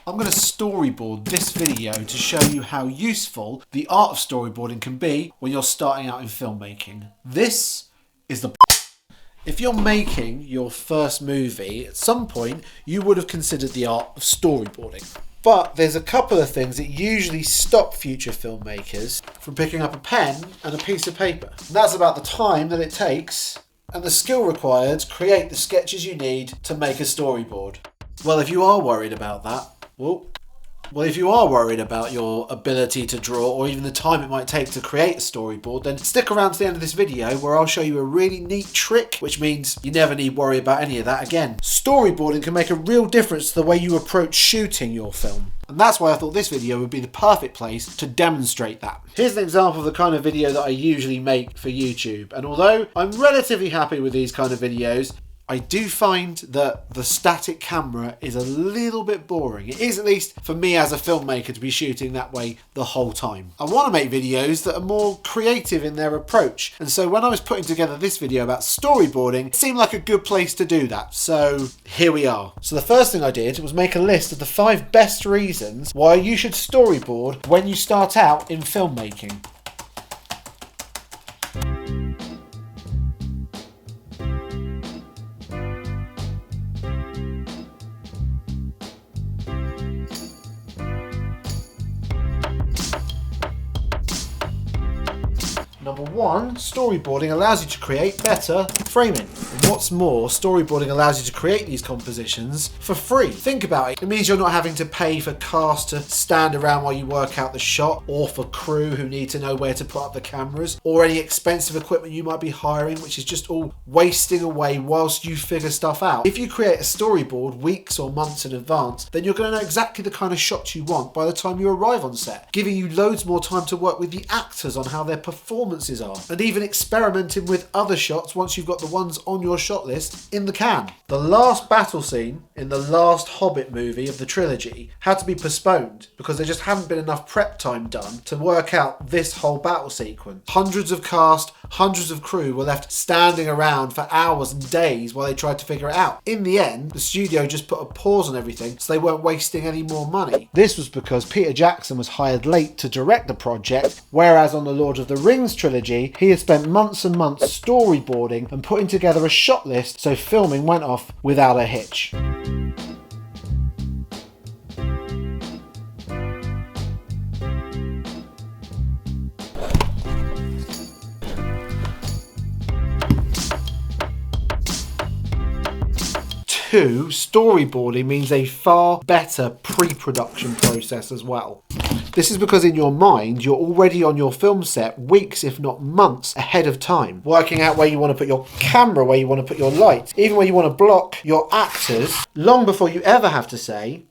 I'm going to storyboard this video to show you how useful the art of storyboarding can be when you're starting out in filmmaking. This is the... If you're making your first movie, at some point you would have considered the art of storyboarding. But there's a couple of things that usually stop future filmmakers from picking up a pen and a piece of paper. And that's about the time that it takes and the skill required to create the sketches you need to make a storyboard. Well, if you are worried about that, if you are worried about your ability to draw or even the time it might take to create a storyboard, then stick around to the end of this video where I'll show you a really neat trick, which means you never need worry about any of that again. Storyboarding can make a real difference to the way you approach shooting your film. And that's why I thought this video would be the perfect place to demonstrate that. Here's an example of the kind of video that I usually make for YouTube. And although I'm relatively happy with these kind of videos, I do find that the static camera is a little bit boring. It is, at least for me as a filmmaker, to be shooting that way the whole time. I want to make videos that are more creative in their approach. And so when I was putting together this video about storyboarding, it seemed like a good place to do that. So here we are. So the first thing I did was make a list of the 5 best reasons why you should storyboard when you start out in filmmaking. Number 1, storyboarding allows you to create better framing. And what's more, storyboarding allows you to create these compositions for free. Think about it. It means you're not having to pay for cast to stand around while you work out the shot, or for crew who need to know where to put up the cameras, or any expensive equipment you might be hiring, which is just all wasting away whilst you figure stuff out. If you create a storyboard weeks or months in advance, then you're going to know exactly the kind of shots you want by the time you arrive on set, giving you loads more time to work with the actors on how their performances are, and even experimenting with other shots once you've got the ones on your shot list in the can. The last battle scene in the last Hobbit movie of the trilogy had to be postponed because there just hadn't been enough prep time done to work out this whole battle sequence. Hundreds of cast, hundreds of crew were left standing around for hours and days while they tried to figure it out. In the end, the studio just put a pause on everything so they weren't wasting any more money. This was because Peter Jackson was hired late to direct the project, whereas on the Lord of the Rings trilogy, he had spent months and months storyboarding and putting together a shot list so filming went off without a hitch. Two, storyboarding means a far better pre-production process as well. This is because in your mind, you're already on your film set weeks, if not months, ahead of time, working out where you want to put your camera, where you want to put your lights, even where you want to block your actors, long before you ever have to say,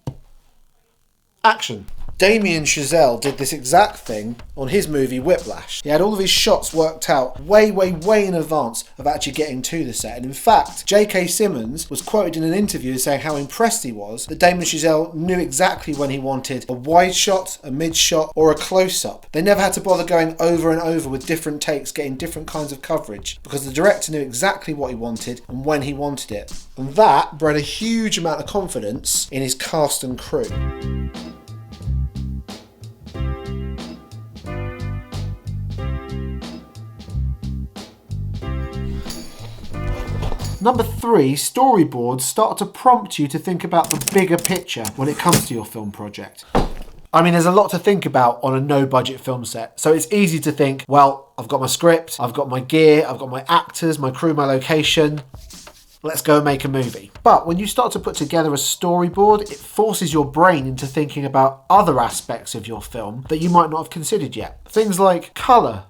action. Damien Chazelle did this exact thing on his movie Whiplash. He had all of his shots worked out way in advance of actually getting to the set. And in fact, J.K. Simmons was quoted in an interview saying how impressed he was that Damien Chazelle knew exactly when he wanted a wide shot, a mid shot, or a close-up. They never had to bother going over and over with different takes, getting different kinds of coverage, because the director knew exactly what he wanted and when he wanted it. And that bred a huge amount of confidence in his cast and crew. Number 3, storyboards start to prompt you to think about the bigger picture when it comes to your film project. I mean, there's a lot to think about on a no-budget film set, so it's easy to think, well, I've got my script, I've got my gear, I've got my actors, my crew, my location, let's go and make a movie. But when you start to put together a storyboard, it forces your brain into thinking about other aspects of your film that you might not have considered yet. Things like colour,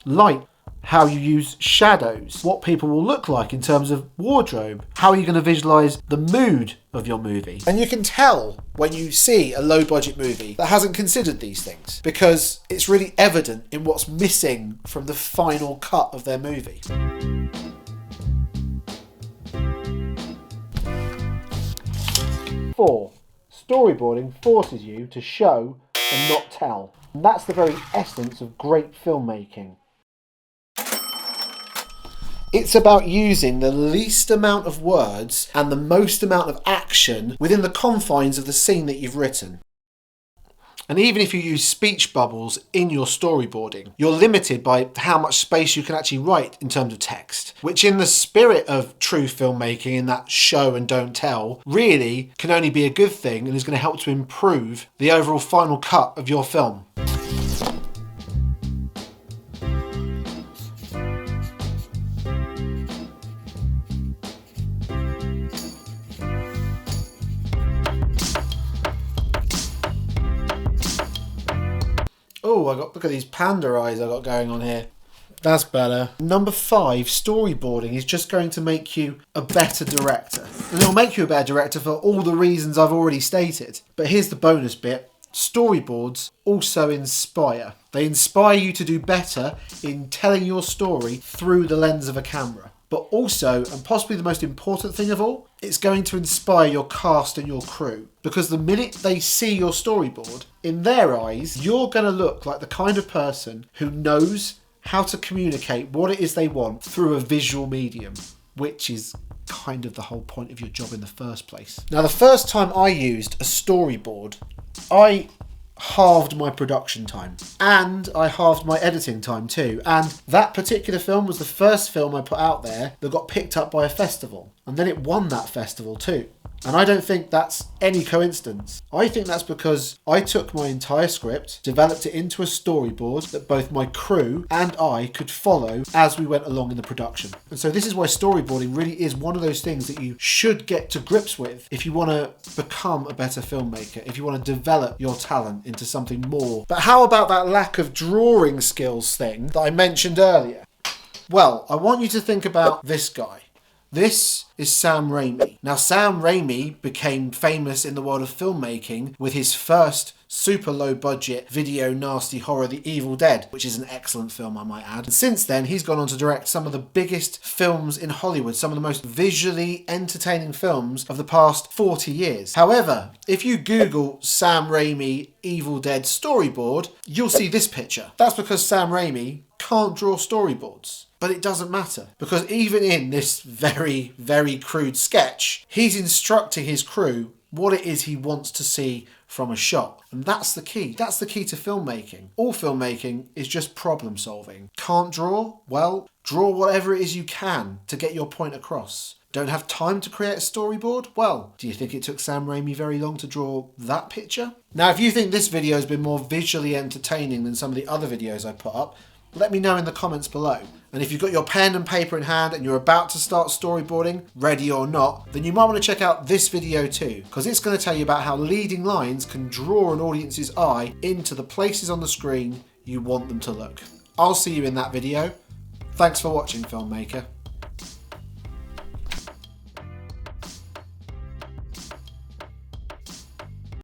light, how you use shadows, what people will look like in terms of wardrobe, how are you going to visualise the mood of your movie. And you can tell when you see a low budget movie that hasn't considered these things, because it's really evident in what's missing from the final cut of their movie. 4, storyboarding forces you to show and not tell. And that's the very essence of great filmmaking. It's about using the least amount of words and the most amount of action within the confines of the scene that you've written. And even if you use speech bubbles in your storyboarding, you're limited by how much space you can actually write in terms of text, which in the spirit of true filmmaking, in that show and don't tell, really can only be a good thing and is going to help to improve the overall final cut of your film. Oh, look at these panda eyes I got going on here. That's better. Number 5, storyboarding is just going to make you a better director. And it'll make you a better director for all the reasons I've already stated. But here's the bonus bit. Storyboards also inspire. They inspire you to do better in telling your story through the lens of a camera. But also, and possibly the most important thing of all, it's going to inspire your cast and your crew. Because the minute they see your storyboard, in their eyes, you're going to look like the kind of person who knows how to communicate what it is they want through a visual medium, which is kind of the whole point of your job in the first place. Now, the first time I used a storyboard, I halved my production time and I halved my editing time too, and that particular film was the first film I put out there that got picked up by a festival, and then it won that festival too. And I don't think that's any coincidence. I think that's because I took my entire script, developed it into a storyboard that both my crew and I could follow as we went along in the production. And so this is why storyboarding really is one of those things that you should get to grips with if you want to become a better filmmaker, if you want to develop your talent into something more. But how about that lack of drawing skills thing that I mentioned earlier? Well, I want you to think about this guy. This is Sam Raimi. Now, Sam Raimi became famous in the world of filmmaking with his first super low budget video nasty horror, The Evil Dead, which is an excellent film, I might add. And since then, he's gone on to direct some of the biggest films in Hollywood, some of the most visually entertaining films of the past 40 years. However, if you Google Sam Raimi Evil Dead storyboard, you'll see this picture. That's because Sam Raimi can't draw storyboards. But it doesn't matter, because even in this very, very crude sketch, he's instructing his crew what it is he wants to see from a shot. And that's the key. That's the key to filmmaking. All filmmaking is just problem solving. Can't draw? Well, draw whatever it is you can to get your point across. Don't have time to create a storyboard? Well, do you think it took Sam Raimi very long to draw that picture? Now, if you think this video has been more visually entertaining than some of the other videos I put up, let me know in the comments below. And if you've got your pen and paper in hand and you're about to start storyboarding, ready or not, then you might want to check out this video too, because it's going to tell you about how leading lines can draw an audience's eye into the places on the screen you want them to look. I'll see you in that video. Thanks for watching, filmmaker.